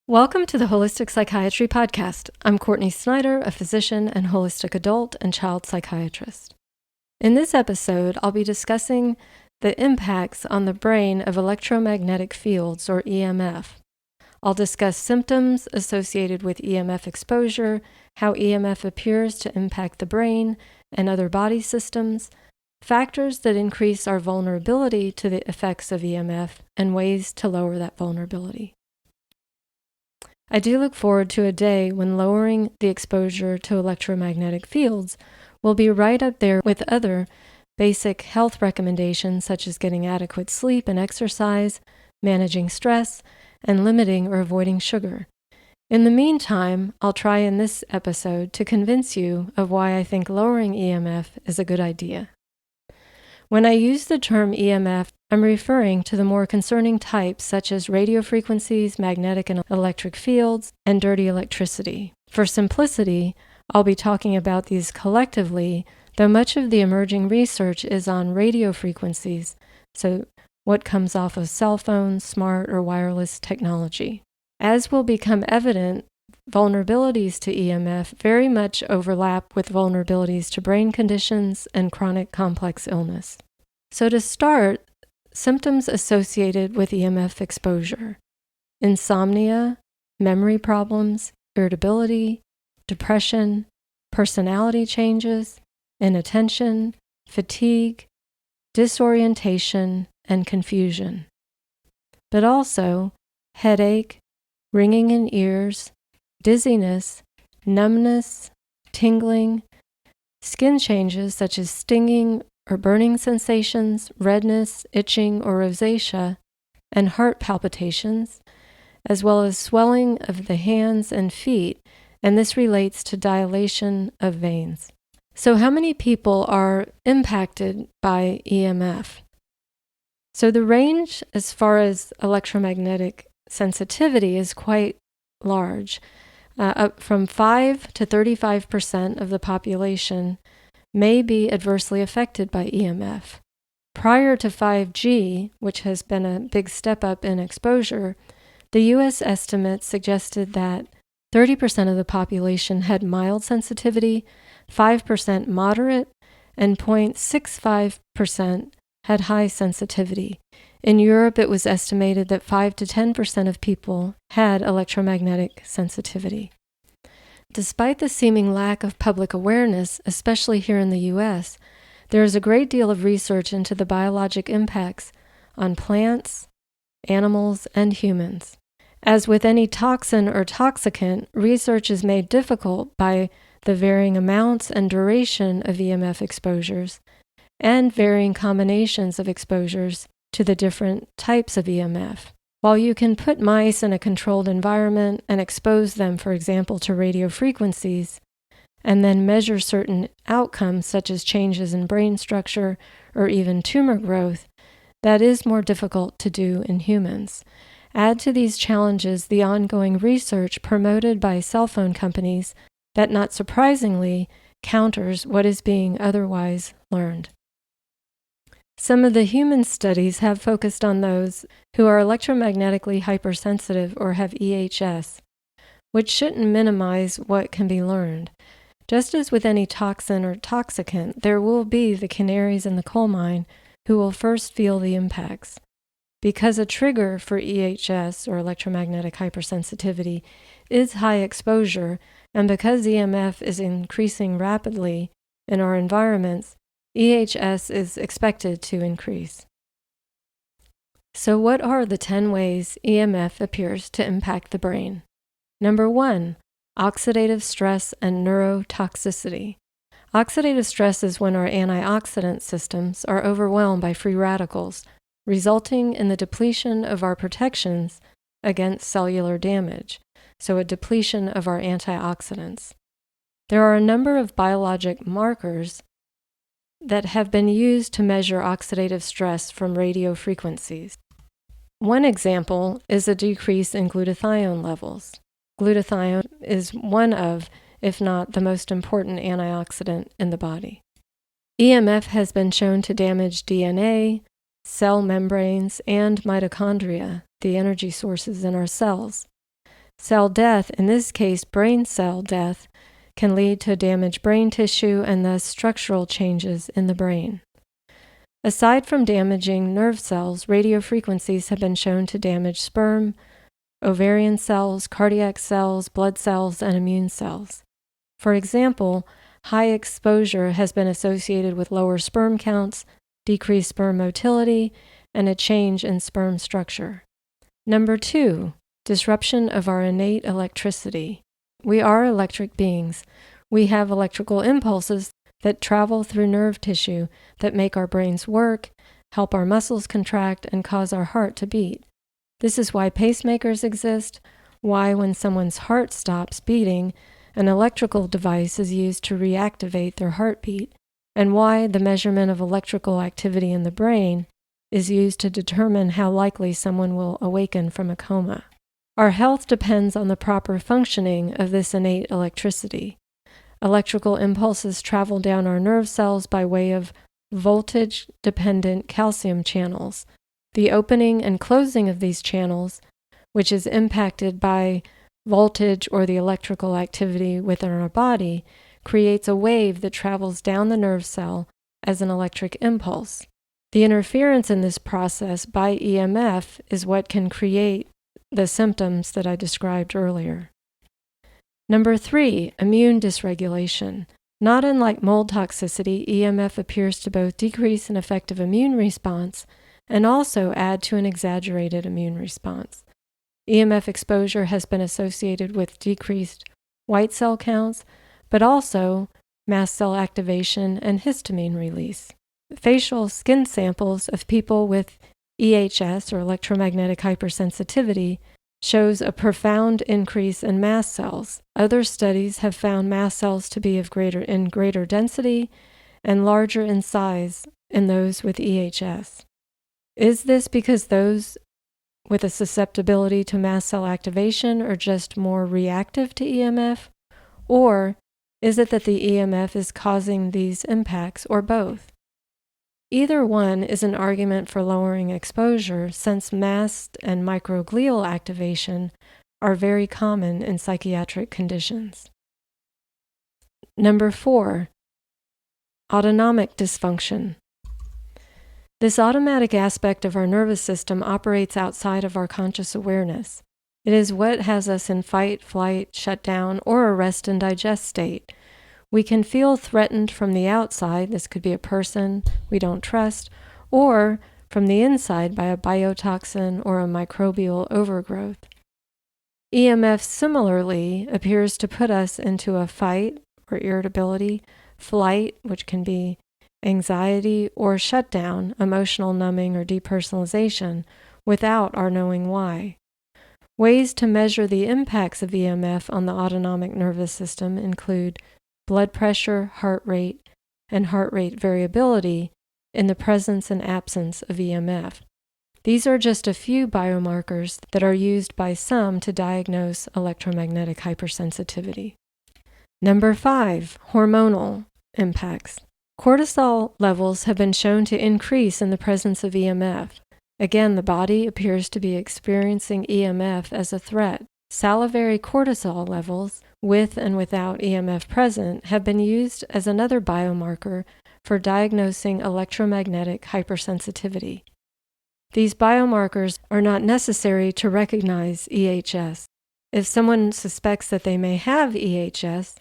Welcome to the Holistic Psychiatry Podcast. I'm Courtney Snyder, a physician and holistic adult and child psychiatrist. In this episode, I'll be discussing the impacts on the brain of electromagnetic fields, or EMF. I'll discuss symptoms associated with EMF exposure, how EMF appears to impact the brain and other body systems, factors that increase our vulnerability to the effects of EMF, and ways to lower that vulnerability. I do look forward to a day when lowering the exposure to electromagnetic fields will be right up there with other basic health recommendations such as getting adequate sleep and exercise, managing stress, and limiting or avoiding sugar. In the meantime, I'll try in this episode to convince you of why I think lowering EMF is a good idea. When I use the term EMF, I'm referring to the more concerning types such as radio frequencies, magnetic and electric fields, and dirty electricity. For simplicity, I'll be talking about these collectively, though much of the emerging research is on radio frequencies, so what comes off of cell phones, smart or wireless technology. As will become evident, vulnerabilities to EMF very much overlap with vulnerabilities to brain conditions and chronic complex illness. So to start, symptoms associated with EMF exposure: insomnia, memory problems, irritability, depression, personality changes, inattention, fatigue, disorientation, and confusion. But also headache, ringing in ears, dizziness, numbness, tingling, skin changes such as stinging or burning sensations, redness, itching, or rosacea, and heart palpitations, as well as swelling of the hands and feet, and this relates to dilation of veins. So how many people are impacted by EMF? So the range as far as electromagnetic sensitivity is quite large. Up from 5 to 35% of the population may be adversely affected by EMF. Prior to 5G, which has been a big step up in exposure, the U.S. estimates suggested that 30% of the population had mild sensitivity, 5% moderate, and 0.65% had high sensitivity. In Europe, it was estimated that 5 to 10% of people had electromagnetic sensitivity. Despite the seeming lack of public awareness, especially here in the U.S., there is a great deal of research into the biologic impacts on plants, animals, and humans. As with any toxin or toxicant, research is made difficult by the varying amounts and duration of EMF exposures and varying combinations of exposures to the different types of EMF. While you can put mice in a controlled environment and expose them, for example, to radio frequencies, and then measure certain outcomes such as changes in brain structure or even tumor growth, that is more difficult to do in humans. Add to these challenges the ongoing research promoted by cell phone companies that, not surprisingly, counters what is being otherwise learned. Some of the human studies have focused on those who are electromagnetically hypersensitive or have EHS, which shouldn't minimize what can be learned. Just as with any toxin or toxicant, there will be the canaries in the coal mine who will first feel the impacts. Because a trigger for EHS, or electromagnetic hypersensitivity, is high exposure, and because EMF is increasing rapidly in our environments, EHS is expected to increase. So what are the 10 ways EMF appears to impact the brain? Number 1, oxidative stress and neurotoxicity. Oxidative stress is when our antioxidant systems are overwhelmed by free radicals, resulting in the depletion of our protections against cellular damage, so a depletion of our antioxidants. There are a number of biologic markers that have been used to measure oxidative stress from radio frequencies. One example is a decrease in glutathione levels. Glutathione is one of, if not the most important antioxidant in the body. EMF has been shown to damage DNA, cell membranes, and mitochondria, the energy sources in our cells. Cell death, in this case brain cell death, can lead to damaged brain tissue and thus structural changes in the brain. Aside from damaging nerve cells, radio frequencies have been shown to damage sperm, ovarian cells, cardiac cells, blood cells, and immune cells. For example, high exposure has been associated with lower sperm counts, decreased sperm motility, and a change in sperm structure. Number 2, disruption of our innate electricity. We are electric beings. We have electrical impulses that travel through nerve tissue that make our brains work, help our muscles contract, and cause our heart to beat. This is why pacemakers exist, why when someone's heart stops beating, an electrical device is used to reactivate their heartbeat, and why the measurement of electrical activity in the brain is used to determine how likely someone will awaken from a coma. Our health depends on the proper functioning of this innate electricity. Electrical impulses travel down our nerve cells by way of voltage-dependent calcium channels. The opening and closing of these channels, which is impacted by voltage or the electrical activity within our body, creates a wave that travels down the nerve cell as an electric impulse. The interference in this process by EMF is what can create the symptoms that I described earlier. Number 3, immune dysregulation. Not unlike mold toxicity, EMF appears to both decrease an effective immune response and also add to an exaggerated immune response. EMF exposure has been associated with decreased white cell counts, but also mast cell activation and histamine release. Facial skin samples of people with EHS, or electromagnetic hypersensitivity, shows a profound increase in mast cells. Other studies have found mast cells to be in greater density and larger in size in those with EHS. Is this because those with a susceptibility to mast cell activation are just more reactive to EMF? Or is it that the EMF is causing these impacts, or both? Either one is an argument for lowering exposure, since mast and microglial activation are very common in psychiatric conditions. Number 4, autonomic dysfunction. This automatic aspect of our nervous system operates outside of our conscious awareness. It is what has us in fight, flight, shutdown, or a rest and digest state. We can feel threatened from the outside. This could be a person we don't trust, or from the inside by a biotoxin or a microbial overgrowth. EMF similarly appears to put us into a fight or irritability, flight, which can be anxiety, or shutdown, emotional numbing or depersonalization, without our knowing why. Ways to measure the impacts of EMF on the autonomic nervous system include blood pressure, heart rate, and heart rate variability in the presence and absence of EMF. These are just a few biomarkers that are used by some to diagnose electromagnetic hypersensitivity. Number 5, hormonal impacts. Cortisol levels have been shown to increase in the presence of EMF. Again, the body appears to be experiencing EMF as a threat. Salivary cortisol levels, with and without EMF present, have been used as another biomarker for diagnosing electromagnetic hypersensitivity. These biomarkers are not necessary to recognize EHS. If someone suspects that they may have EHS,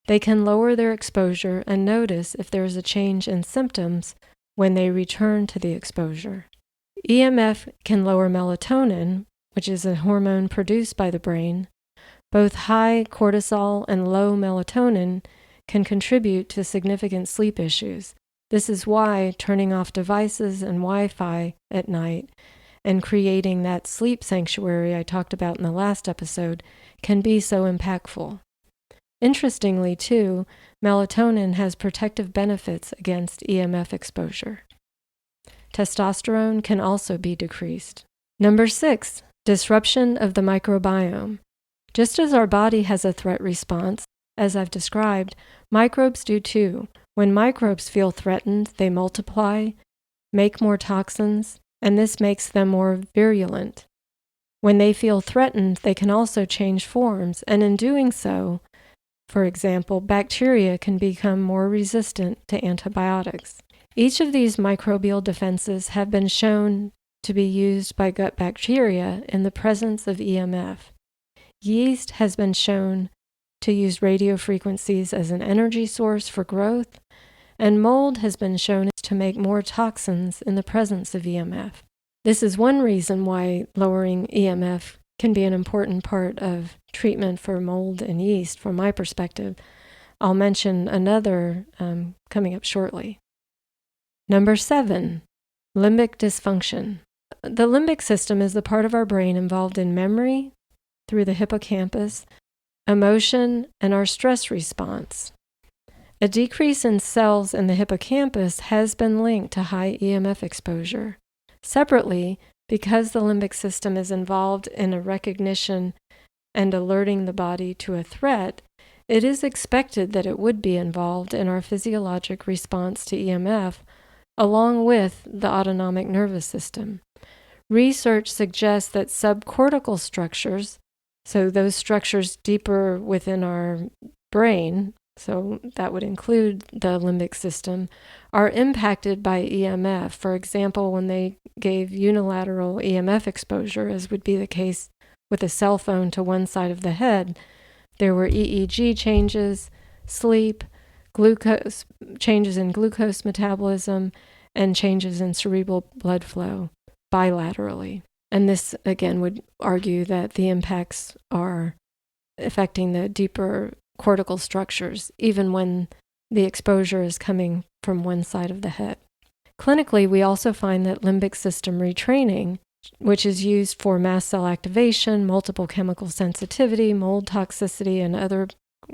they can lower their exposure and notice if there is a change in symptoms when they return to the exposure. EMF can lower melatonin, which is a hormone produced by the brain. Both high cortisol and low melatonin can contribute to significant sleep issues. This is why turning off devices and Wi-Fi at night and creating that sleep sanctuary I talked about in the last episode can be so impactful. Interestingly, too, melatonin has protective benefits against EMF exposure. Testosterone can also be decreased. Number 6, disruption of the microbiome. Just as our body has a threat response, as I've described, microbes do too. When microbes feel threatened, they multiply, make more toxins, and this makes them more virulent. When they feel threatened, they can also change forms, and in doing so, for example, bacteria can become more resistant to antibiotics. Each of these microbial defenses have been shown to be used by gut bacteria in the presence of EMF. Yeast has been shown to use radio frequencies as an energy source for growth, and mold has been shown to make more toxins in the presence of EMF. This is one reason why lowering EMF can be an important part of treatment for mold and yeast from my perspective. I'll mention another coming up shortly. Number 7, limbic dysfunction. The limbic system is the part of our brain involved in memory through the hippocampus, emotion, and our stress response. A decrease in cells in the hippocampus has been linked to high EMF exposure. Separately, because the limbic system is involved in a recognition and alerting the body to a threat, it is expected that it would be involved in our physiologic response to EMF, along with the autonomic nervous system. Research suggests that subcortical structures, so those structures deeper within our brain, so that would include the limbic system, are impacted by EMF. For example, when they gave unilateral EMF exposure, as would be the case with a cell phone to one side of the head, there were EEG changes, sleep, glucose changes in glucose metabolism, and changes in cerebral blood flow bilaterally. And this, again, would argue that the impacts are affecting the deeper cortical structures, even when the exposure is coming from one side of the head. Clinically, we also find that limbic system retraining, which is used for mast cell activation, multiple chemical sensitivity, mold toxicity, and other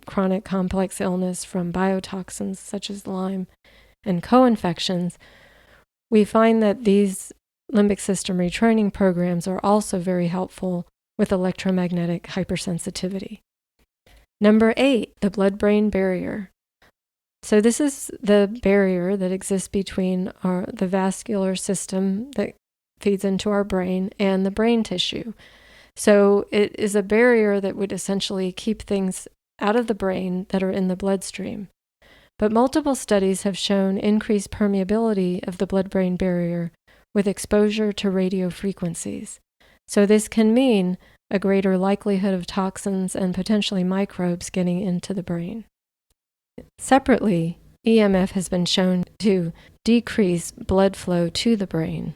chronic complex illness from biotoxins such as Lyme and co-infections, we find that these limbic system retraining programs are also very helpful with electromagnetic hypersensitivity. Number 8, the blood-brain barrier. So this is the barrier that exists between the vascular system that feeds into our brain and the brain tissue. So it is a barrier that would essentially keep things out of the brain that are in the bloodstream. But multiple studies have shown increased permeability of the blood-brain barrier with exposure to radio frequencies. So this can mean a greater likelihood of toxins and potentially microbes getting into the brain. Separately, EMF has been shown to decrease blood flow to the brain.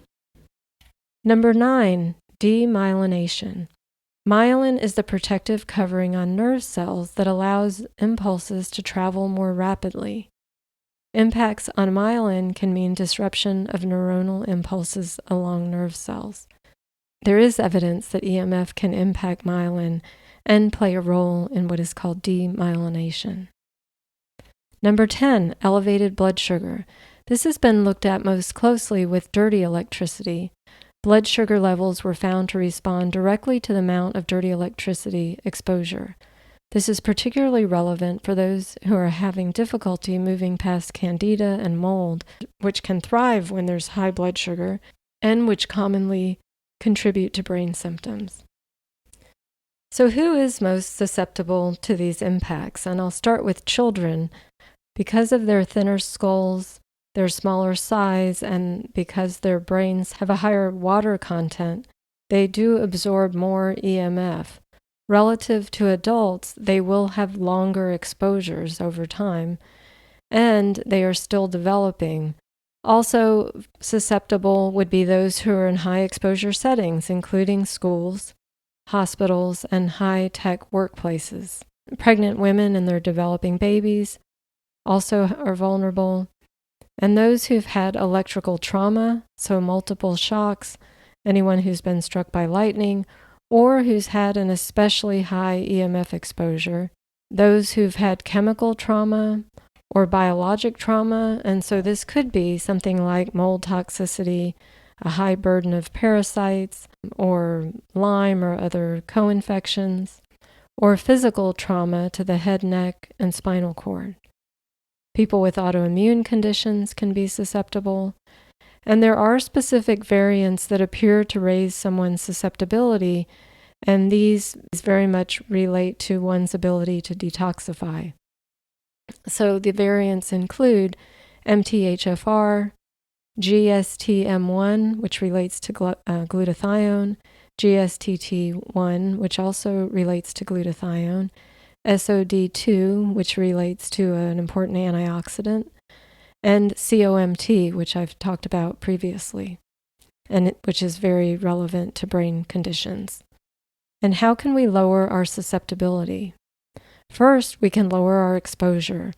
Number 9, demyelination. Myelin is the protective covering on nerve cells that allows impulses to travel more rapidly. Impacts on myelin can mean disruption of neuronal impulses along nerve cells. There is evidence that EMF can impact myelin and play a role in what is called demyelination. Number 10, elevated blood sugar. This has been looked at most closely with dirty electricity. Blood sugar levels were found to respond directly to the amount of dirty electricity exposure. This is particularly relevant for those who are having difficulty moving past candida and mold, which can thrive when there's high blood sugar, and which commonly contribute to brain symptoms. So who is most susceptible to these impacts? And I'll start with children. Because of their thinner skulls, their smaller size, and because their brains have a higher water content, they do absorb more EMF. Relative to adults, they will have longer exposures over time, and they are still developing. Also susceptible would be those who are in high exposure settings, including schools, hospitals, and high-tech workplaces. Pregnant women and their developing babies also are vulnerable. And those who've had electrical trauma, so multiple shocks, anyone who's been struck by lightning, or who's had an especially high EMF exposure, those who've had chemical trauma or biologic trauma, and so this could be something like mold toxicity, a high burden of parasites, or Lyme or other co-infections, or physical trauma to the head, neck, and spinal cord. People with autoimmune conditions can be susceptible, And there are specific variants that appear to raise someone's susceptibility, and these very much relate to one's ability to detoxify. So the variants include MTHFR, GSTM1, which relates to glutathione, GSTT1, which also relates to glutathione, SOD2, which relates to an important antioxidant, and COMT, which I've talked about previously, and which is very relevant to brain conditions. And how can we lower our susceptibility? First, we can lower our exposure.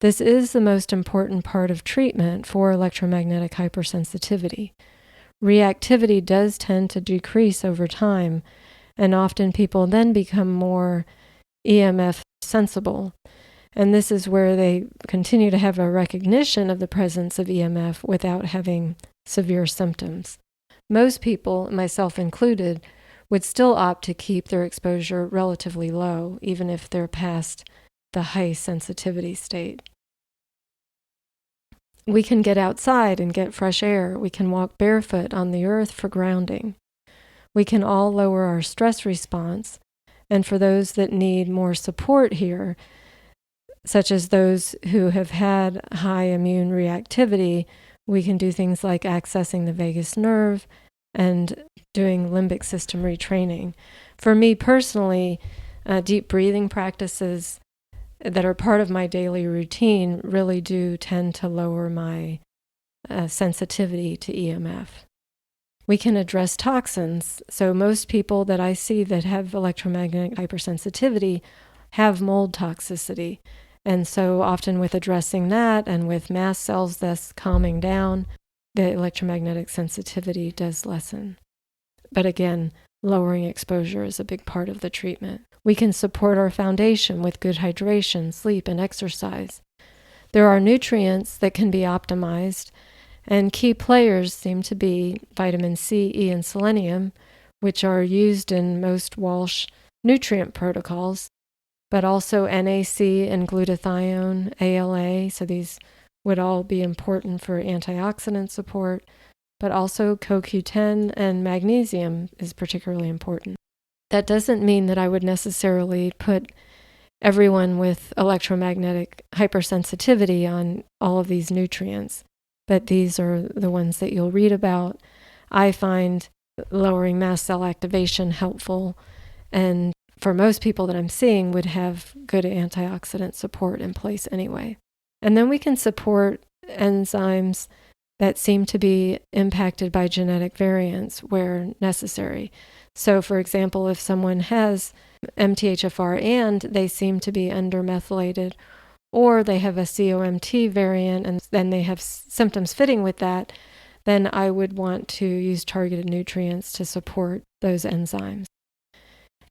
This is the most important part of treatment for electromagnetic hypersensitivity. Reactivity does tend to decrease over time, and often people then become more EMF sensible. And this is where they continue to have a recognition of the presence of EMF without having severe symptoms. Most people, myself included, would still opt to keep their exposure relatively low, even if they're past the high sensitivity state. We can get outside and get fresh air. We can walk barefoot on the earth for grounding. We can all lower our stress response. And for those that need more support here, such as those who have had high immune reactivity, we can do things like accessing the vagus nerve and doing limbic system retraining. For me personally, deep breathing practices that are part of my daily routine really do tend to lower my sensitivity to EMF. We can address toxins. So most people that I see that have electromagnetic hypersensitivity have mold toxicity. And so often with addressing that and with mast cells thus calming down, the electromagnetic sensitivity does lessen. But again, lowering exposure is a big part of the treatment. We can support our foundation with good hydration, sleep, and exercise. There are nutrients that can be optimized, and key players seem to be vitamin C, E, and selenium, which are used in most Walsh nutrient protocols, but also NAC and glutathione, ALA, so these would all be important for antioxidant support, but also CoQ10 and magnesium is particularly important. That doesn't mean that I would necessarily put everyone with electromagnetic hypersensitivity on all of these nutrients, but these are the ones that you'll read about. I find lowering mast cell activation helpful, and for most people that I'm seeing would have good antioxidant support in place anyway. And then we can support enzymes that seem to be impacted by genetic variants where necessary. So for example, if someone has MTHFR and they seem to be undermethylated, or they have a COMT variant and then they have symptoms fitting with that, then I would want to use targeted nutrients to support those enzymes.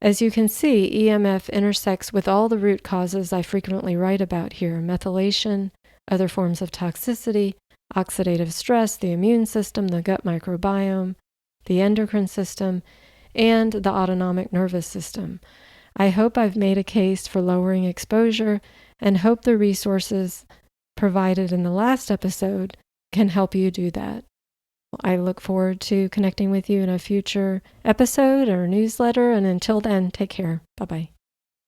As you can see, EMF intersects with all the root causes I frequently write about here: methylation, other forms of toxicity, oxidative stress, the immune system, the gut microbiome, the endocrine system, and the autonomic nervous system. I hope I've made a case for lowering exposure and hope the resources provided in the last episode can help you do that. I look forward to connecting with you in a future episode or newsletter, and until then, take care. Bye-bye.